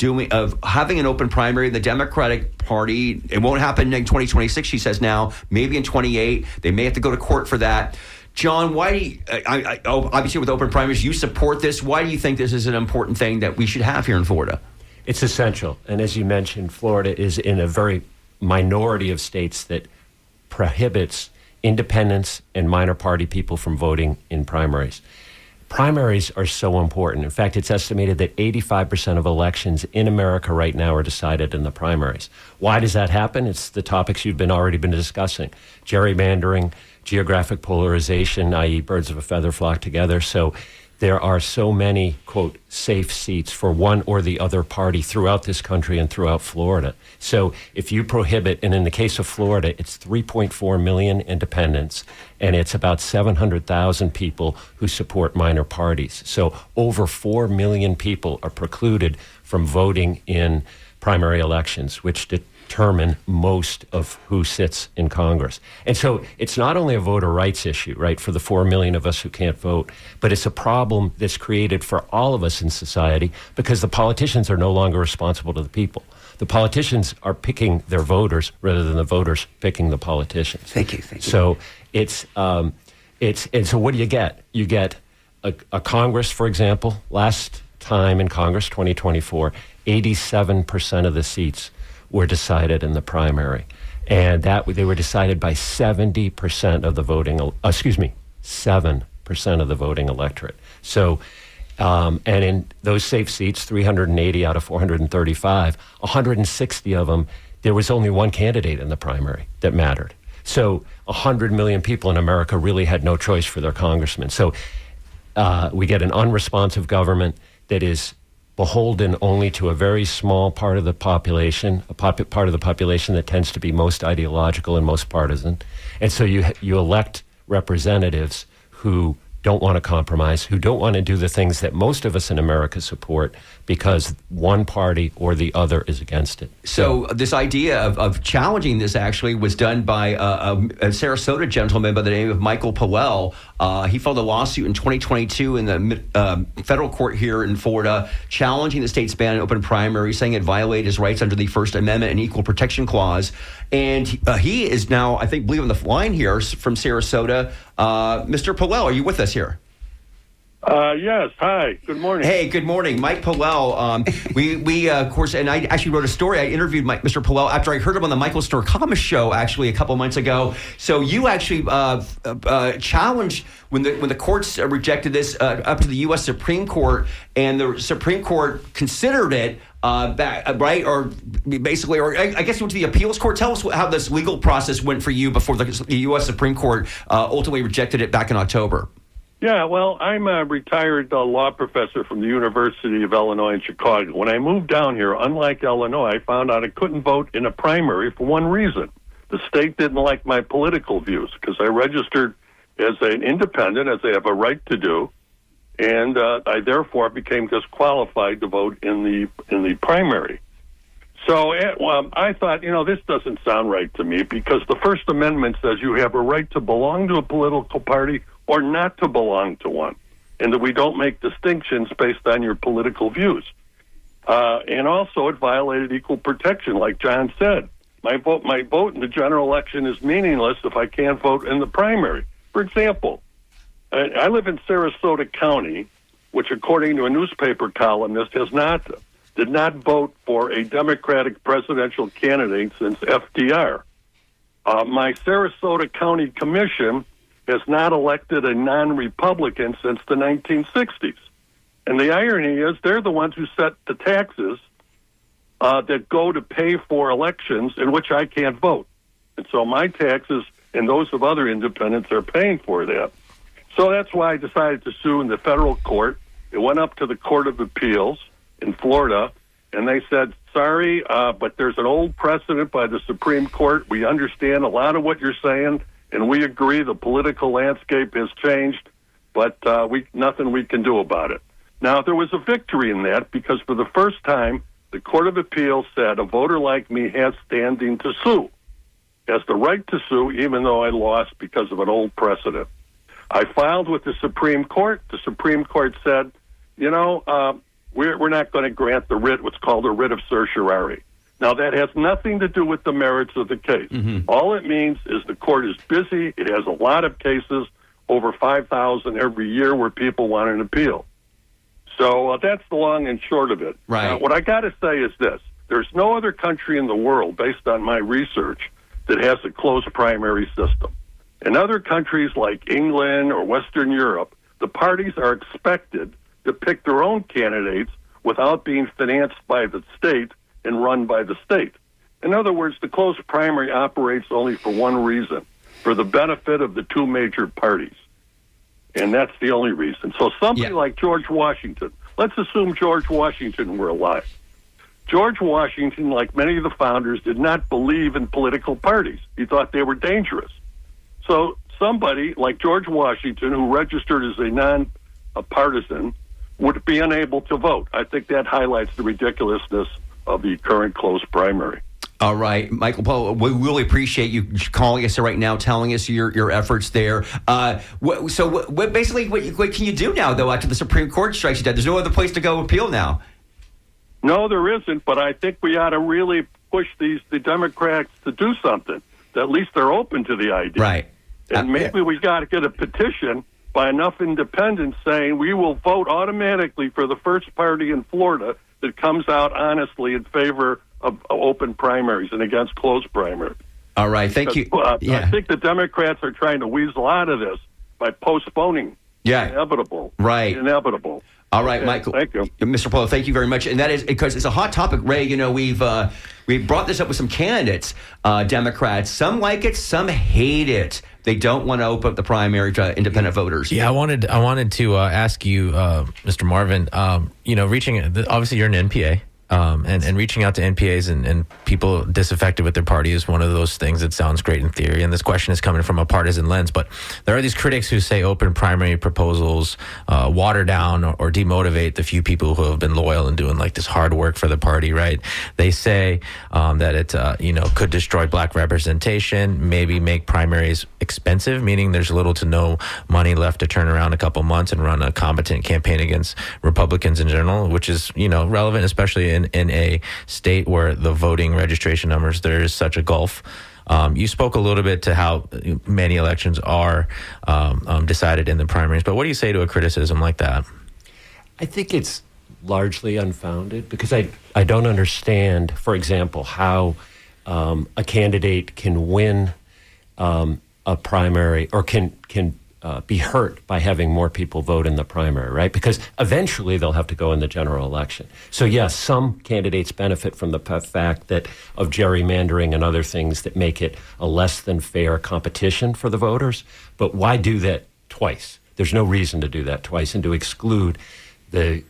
having an open primary in the Democratic Party. It won't happen in 2026, she says now. Maybe in 28. They may have to go to court for that. John, why? Obviously, with open primaries, you support this. Why do you think this is an important thing that we should have here in Florida? It's essential. And as you mentioned, Florida is in a very minority of states that prohibits independents and minor party people from voting in primaries. Primaries are so important. In fact, it's estimated that 85% of elections in America right now are decided in the primaries. Why does that happen? It's the topics you've already been discussing. Gerrymandering, geographic polarization, i.e. birds of a feather flock together. So there are so many, quote, safe seats for one or the other party throughout this country and throughout Florida. So if you prohibit, and in the case of Florida, it's 3.4 million independents, and it's about 700,000 people who support minor parties. So over 4 million people are precluded from voting in primary elections, which determine most of who sits in Congress. And so it's not only a voter rights issue, right, for the 4 million of us who can't vote, but it's a problem that's created for all of us in society because the politicians are no longer responsible to the people. The politicians are picking their voters rather than the voters picking the politicians. Thank you. So and so what do you get? You get a Congress, for example, last time in Congress, 2024, 87% of the seats were decided in the primary. And they were decided by 70% of the voting, 7% of the voting electorate. So, and in those safe seats, 380 out of 435, 160 of them, there was only one candidate in the primary that mattered. So 100 million people in America really had no choice for their congressman. So we get an unresponsive government that is beholden only to a very small part of the population, part of the population that tends to be most ideological and most partisan. And so you elect representatives who don't want to compromise, who don't want to do the things that most of us in America support because one party or the other is against it. So this idea of challenging this actually was done by a Sarasota gentleman by the name of Michael Powell. He filed a lawsuit in 2022 in the federal court here in Florida, challenging the state's ban on open primaries, saying it violated his rights under the First Amendment and Equal Protection Clause. And he is now, I think, on the line here from Sarasota. Mr. Powell, are you with us here? Yes. Hi. Good morning. Hey, good morning. Mike Powell. We of course, and I actually wrote a story. I interviewed Mr. Powell after I heard him on the Michael Storkama show actually a couple months ago. So you actually challenged when the courts rejected this up to the U.S. Supreme Court, and the Supreme Court considered it right? Or basically, or I guess you went to the appeals court. Tell us how this legal process went for you before the U.S. Supreme Court ultimately rejected it back in October. Yeah, well, I'm a retired law professor from the University of Illinois in Chicago. When I moved down here, unlike Illinois, I found out I couldn't vote in a primary for one reason. The state didn't like my political views because I registered as an independent, as they have a right to do, and I therefore became disqualified to vote in the primary. So I thought, this doesn't sound right to me because the First Amendment says you have a right to belong to a political party or not to belong to one, and that we don't make distinctions based on your political views. And also it violated equal protection, like John said. My vote in the general election is meaningless if I can't vote in the primary. For example, I live in Sarasota County, which according to a newspaper columnist has not did not vote for a Democratic presidential candidate since FDR. My Sarasota County Commission has not elected a non-Republican since the 1960s. And the irony is they're the ones who set the taxes that go to pay for elections in which I can't vote. And so my taxes and those of other independents are paying for that. So that's why I decided to sue in the federal court. It went up to the Court of Appeals in Florida, and they said, sorry, but there's an old precedent by the Supreme Court. We understand a lot of what you're saying, and we agree the political landscape has changed, but nothing we can do about it. Now, there was a victory in that because for the first time, the Court of Appeals said a voter like me has standing to sue, has the right to sue, even though I lost because of an old precedent. I filed with the Supreme Court. The Supreme Court said, we're not going to grant the writ, what's called a writ of certiorari. Now, that has nothing to do with the merits of the case. Mm-hmm. All it means is the court is busy. It has a lot of cases, over 5,000 every year, where people want an appeal. So that's the long and short of it. Right. Now, what I got to say is this. There's no other country in the world, based on my research, that has a closed primary system. In other countries like England or Western Europe, the parties are expected to pick their own candidates without being financed by the state and run by the state. In other words, the closed primary operates only for one reason, for the benefit of the two major parties. And that's the only reason. So somebody like George Washington, let's assume George Washington were alive. George Washington, like many of the founders, did not believe in political parties. He thought they were dangerous. So somebody like George Washington, who registered as a non-partisan, would be unable to vote. I think that highlights the ridiculousness of the current closed primary. All right, Michael Poe, we really appreciate you calling us right now, telling us your efforts there. What can you do now, though, after the Supreme Court strikes you dead? There's no other place to go appeal now. No, there isn't, but I think we ought to really push the Democrats to do something. At least they're open to the idea. Right. And maybe we got to get a petition by enough independents saying we will vote automatically for the first party in Florida that comes out honestly in favor of open primaries and against closed primaries. All right, thank you. I think the Democrats are trying to weasel out of this by postponing inevitable. Right. Inevitable. All right, Michael. Thank you. Mr. Polo, thank you very much. And that is because it's a hot topic, Ray. We've brought this up with some candidates, Democrats. Some like it, some hate it. They don't want to open up the primary to independent voters. Yeah, I wanted to ask you, Mr. Marvin, obviously you're an NPA. And reaching out to NPAs and people disaffected with their party is one of those things that sounds great in theory. And this question is coming from a partisan lens. But there are these critics who say open primary proposals water down or demotivate the few people who have been loyal and doing like this hard work for the party, right? They say that it could destroy black representation, maybe make primaries expensive, meaning there's little to no money left to turn around a couple months and run a competent campaign against Republicans in general, which is relevant, especially in a state where the voting registration numbers, there is such a gulf. You spoke a little bit to how many elections are decided in the primaries, but what do you say to a criticism like that? I think it's largely unfounded because I don't understand, for example, how a candidate can win a primary or can be hurt by having more people vote in the primary, right? Because eventually they'll have to go in the general election. So yes, some candidates benefit from the fact that of gerrymandering and other things that make it a less than fair competition for the voters. But why do that twice? There's no reason to do that twice and to exclude the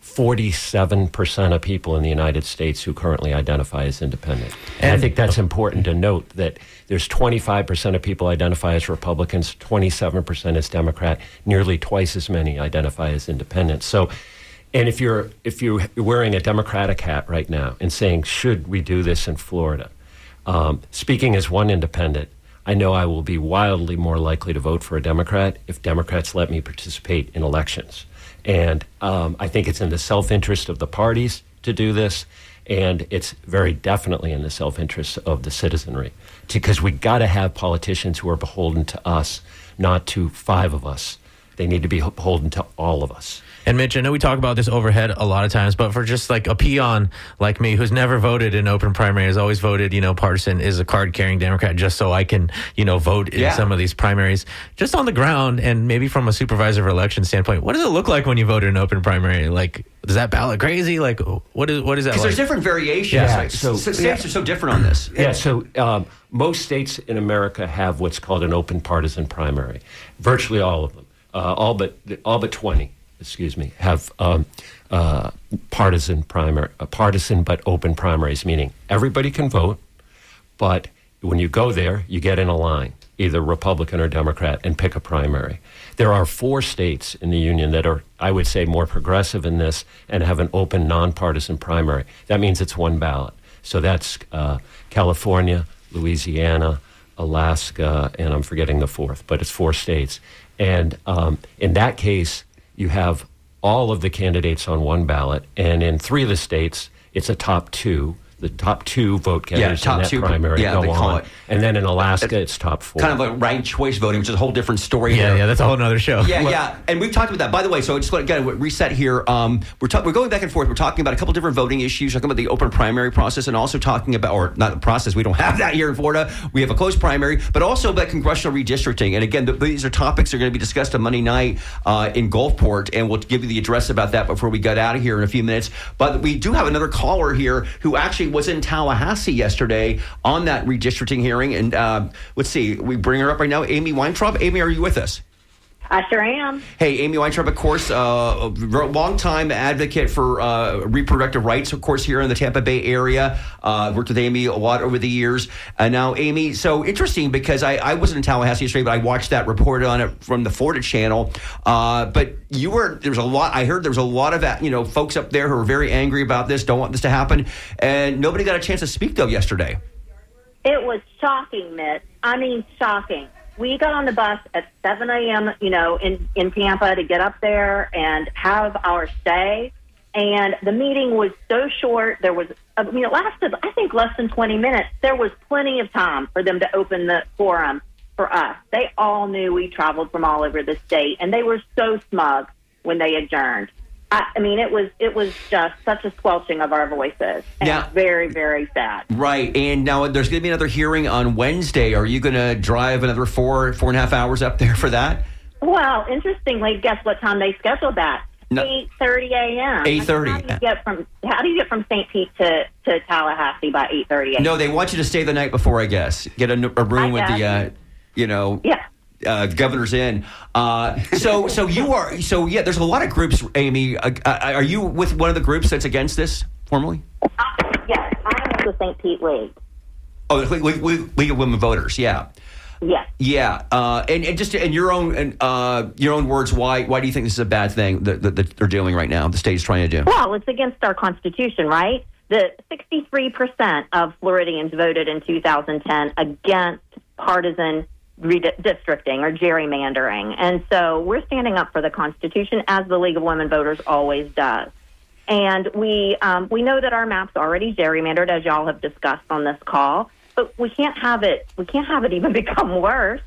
47% of people in the United States who currently identify as independent. And I think that's important to note that there's 25% of people identify as Republicans, 27% as Democrat, nearly twice as many identify as independent. So, and if you're wearing a Democratic hat right now and saying, should we do this in Florida? Speaking as one independent, I know I will be wildly more likely to vote for a Democrat if Democrats let me participate in elections. And I think it's in the self-interest of the parties to do this, and it's very definitely in the self-interest of the citizenry, because we got to have politicians who are beholden to us, not to 5 of us. They need to be beholden to all of us. And Mitch, I know we talk about this overhead a lot of times, but for just like a peon like me who's never voted in open primary, has always voted, partisan, is a card-carrying Democrat just so I can, vote in some of these primaries. Just on the ground and maybe from a supervisor of election standpoint, what does it look like when you vote in an open primary? Like, is that ballot crazy? Like, what is that like? Because there's different variations. Yeah, right? So states are so different on this. Yeah, so most states in America have what's called an open partisan primary. Virtually all of them, all but 20, have partisan but open primaries, meaning everybody can vote, but when you go there, you get in a line, either Republican or Democrat, and pick a primary. There are 4 states in the union that are, I would say, more progressive in this and have an open, nonpartisan primary. That means it's one ballot. So that's California, Louisiana, Alaska, and I'm forgetting the 4th, but it's 4 states. And in that case, you have all of the candidates on one ballot, and in 3 of the states, it's a top 2. The top 2 vote getters in that primary go on. And then in Alaska, it's top 4. Kind of like ranked choice voting, which is a whole different story here. Yeah, that's a whole other show. Yeah. And we've talked about that. By the way, so just got to reset here. We're going back and forth. We're talking about a couple different voting issues. We're talking about the open primary process and also talking about, or not the process, we don't have that here in Florida. We have a closed primary, but also about congressional redistricting. And again, these are topics that are going to be discussed on Monday night in Gulfport, and we'll give you the address about that before we get out of here in a few minutes. But we do have another caller here who actually was in Tallahassee yesterday on that redistricting hearing. And let's see, we bring her up right now. Amy Weintraub. Amy, are you with us? I sure am. Hey, Amy Weintraub, of course, a long-time advocate for reproductive rights, of course, here in the Tampa Bay area. Worked with Amy a lot over the years. And now, Amy, so interesting because I wasn't in Tallahassee yesterday, but I watched that report on it from the Florida channel. But there's a lot, I heard there was a lot of, folks up there who were very angry about this, don't want this to happen. And nobody got a chance to speak, though, yesterday. It was shocking, Mitch. I mean, shocking. We got on the bus at 7 a.m., in Tampa to get up there and have our say. And the meeting was so short. It lasted, I think, less than 20 minutes. There was plenty of time for them to open the forum for us. They all knew we traveled from all over the state, and they were so smug when they adjourned. It was just such a squelching of our voices. And it's very, very sad. Right. And now there's going to be another hearing on Wednesday. Are you going to drive another 4.5 hours up there for that? Well, interestingly, guess what time they scheduled that? 8:30 a.m. 8:30. How do you get from St. Pete to Tallahassee by 8:30 a.m.? No, they want you to stay the night before, I guess. Get a room with the, governor's in. There's a lot of groups, Amy. Are you with one of the groups that's against this formally? Yes, I'm with the St. Pete League. Oh, League of Women Voters, yeah. Yes. Yeah, and just in your own words, why do you think this is a bad thing that they're doing right now? The state is trying to do. Well, it's against our Constitution, right? The 63% of Floridians voted in 2010 against partisan redistricting or gerrymandering, and so we're standing up for the Constitution as the League of Women Voters always does. And we know that our map's already gerrymandered, as y'all have discussed on this call. But we can't have it even become worse.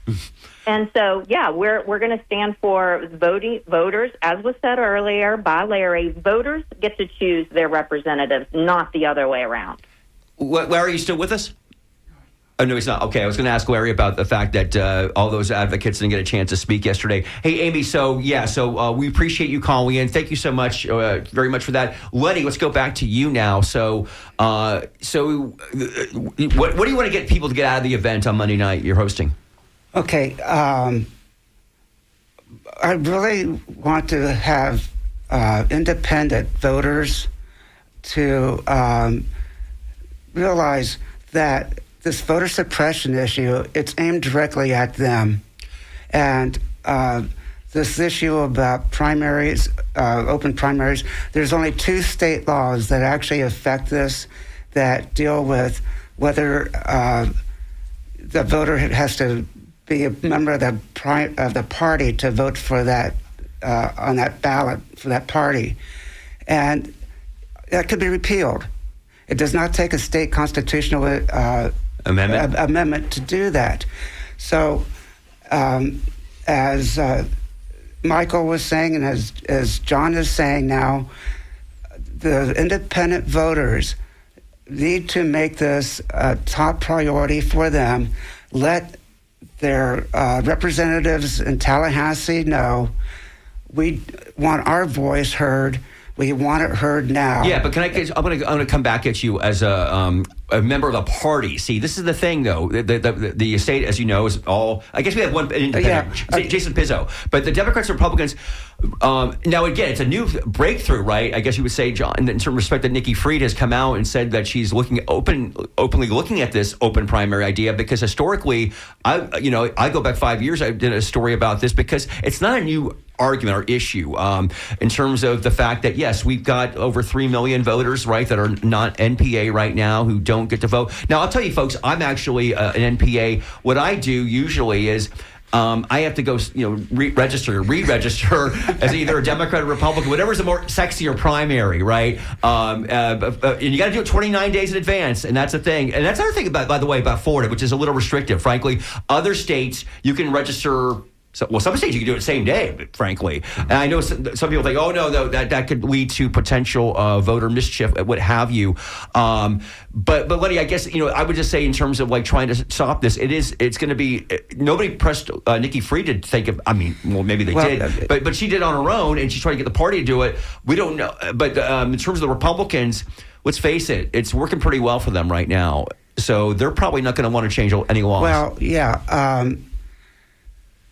And so, we're going to stand for voters, as was said earlier by Larry. Voters get to choose their representatives, not the other way around. Larry, are you still with us? Oh, no, he's not. Okay, I was going to ask Larry about the fact that all those advocates didn't get a chance to speak yesterday. Hey, Amy, so we appreciate you calling in. Thank you so much, very much for that. Lenny, let's go back to you now. So what do you want to get people to get out of the event on Monday night you're hosting? Okay, I really want to have independent voters to realize that this voter suppression issue, it's aimed directly at them. And this issue about primaries, open primaries, there's only 2 state laws that actually affect this, that deal with whether the voter has to be a member of the party to vote for that, on that ballot for that party. And that could be repealed. It does not take a state constitutional amendment to do that. So, as Michael was saying, and as John is saying now, the independent voters need to make this a top priority for them. Let their representatives in Tallahassee know we want our voice heard. We want it heard now. Yeah, but I'm going to come back at you as a member of the party. See, this is the thing, though. The state, as you know, is all. I guess we have one independent, Jason Pizzo, but the Democrats and Republicans. Now, again, it's a new breakthrough, right? I guess you would say, John, in certain respect, that Nikki Fried has come out and said that she's openly looking at this open primary idea, because historically, I go back 5 years. I did a story about this because it's not a new argument or issue in terms of the fact that, yes, we've got over 3 million voters, right, that are not NPA right now who don't get to vote. Now, I'll tell you, folks, I'm actually an NPA. What I do usually is I have to go, re-register as either a Democrat or Republican, whatever's the more sexier primary, right? And you got to do it 29 days in advance, and that's the thing. And that's another thing, by the way, about Florida, which is a little restrictive, frankly. Other states, you can register. Some states you can do it the same day, frankly. And I know some people think, oh, no, that could lead to potential voter mischief, what have you. But Lenny, I guess, I would just say in terms of like trying to stop this, it's going to be, nobody pressed Nikki Fried to think of, maybe they did, but she did on her own, and she's trying to get the party to do it. We don't know. But in terms of the Republicans, let's face it, it's working pretty well for them right now. So they're probably not going to want to change any laws. Well, yeah.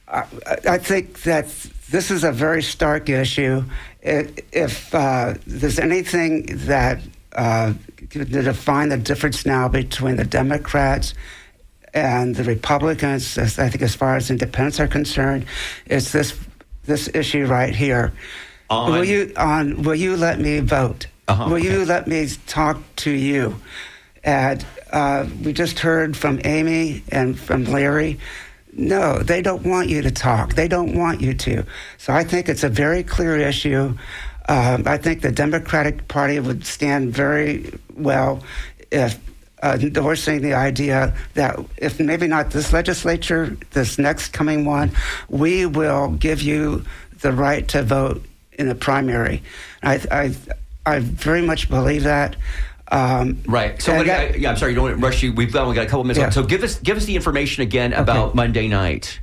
I think that this is a very stark issue. If there's anything that to define the difference now between the Democrats and the Republicans, I think as far as independents are concerned, it's this issue right here. Will you let me vote? Will you let me talk to you? And we just heard from Amy and from Larry. No, they don't want you to talk. They don't want you to. So I think it's a very clear issue. I think the Democratic Party would stand very well if endorsing the idea that if maybe not this legislature, this next coming one, we will give you the right to vote in the primary. I very much believe that. Right. So, I'm sorry, you don't want to rush you. We've only got a couple minutes left. So give us the information again about Monday night.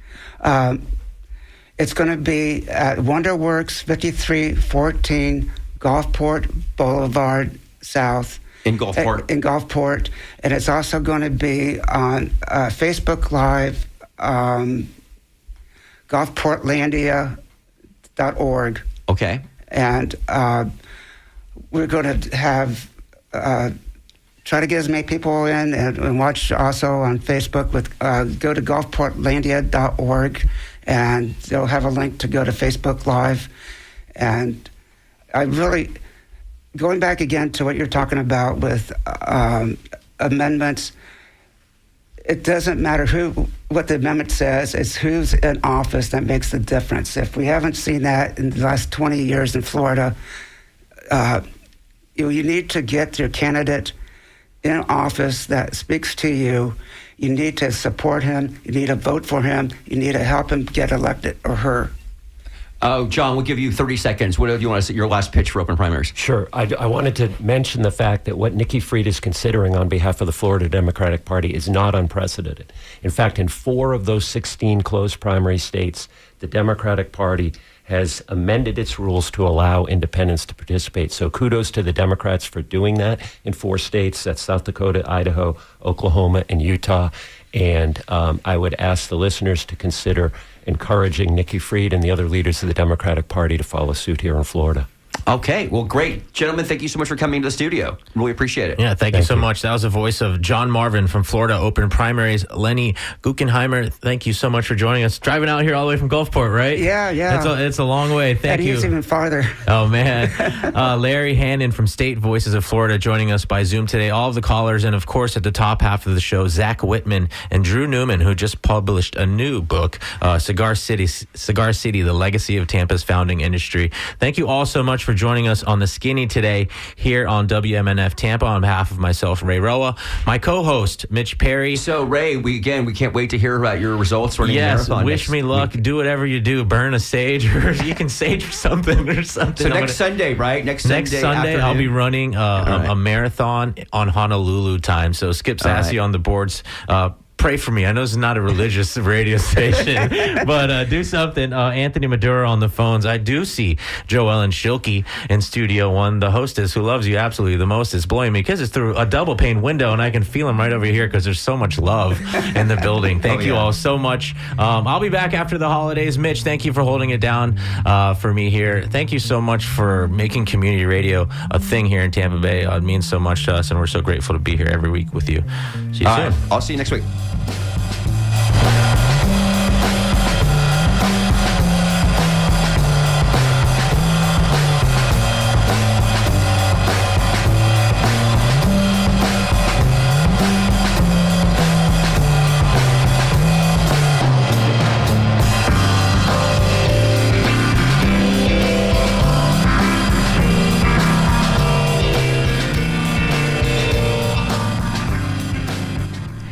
It's going to be at WonderWorks, 5314 Gulfport Boulevard South. In Gulfport. In Gulfport. And it's also going to be on Facebook Live, gulfportlandia.org. Okay. And we're going to have... try to get as many people in and watch also on Facebook with go to gulfportlandia.org, and they'll have a link to go to Facebook Live. And I really, going back again to what you're talking about with amendments, it doesn't matter what the amendment says, it's who's in office that makes the difference. If we haven't seen that in the last 20 years in Florida, you need to get your candidate in office that speaks to you. You need to support him. You need to vote for him. You need to help him get elected, or her. John, we'll give you 30 seconds. What do you want to say, your last pitch for open primaries? Sure. I wanted to mention the fact that what Nikki Fried is considering on behalf of the Florida Democratic Party is not unprecedented. In fact, in 4 of those 16 closed primary states, the Democratic Party has amended its rules to allow independents to participate. So kudos to the Democrats for doing that in 4 states. That's South Dakota, Idaho, Oklahoma, and Utah. And I would ask the listeners to consider encouraging Nikki Fried and the other leaders of the Democratic Party to follow suit here in Florida. Okay, well, great. Gentlemen, thank you so much for coming to the studio. Really appreciate it. Yeah, thank you so much. That was the voice of John Marvin from Florida Open Primaries. Lenny Guggenheimer, thank you so much for joining us. Driving out here all the way from Gulfport, right? Yeah. It's a long way. Thank you. It's even farther. Oh, man. Larry Hannon from State Voices of Florida joining us by Zoom today. All of the callers, and of course, at the top half of the show, Zach Whitman and Drew Newman, who just published a new book, Cigar City, The Legacy of Tampa's Founding Industry. Thank you all so much for for joining us on the Skinny today here on WMNF Tampa. On behalf of myself, Ray Roa, my co-host, Mitch Perry. So, Ray, we can't wait to hear about your results running the Yes, marathon. wish me luck. Do whatever you do. Burn a sage, or you can sage something or something. So next Sunday, right? Next Sunday I'll afternoon? be running a marathon on Honolulu time. So Skip Sassy on the boards. Pray for me. I know this is not a religious radio station, but do something. Anthony Maduro on the phones. I do see Joellen Schilke in Studio One, the hostess who loves you absolutely the most. Is blowing me because it's through a double pane window, and I can feel him right over here because there's so much love in the building. Thank you all so much. I'll be back after the holidays. Mitch, thank you for holding it down for me here. Thank you so much for making community radio a thing here in Tampa Bay. It means so much to us, and we're so grateful to be here every week with you. See you soon. I'll see you next week.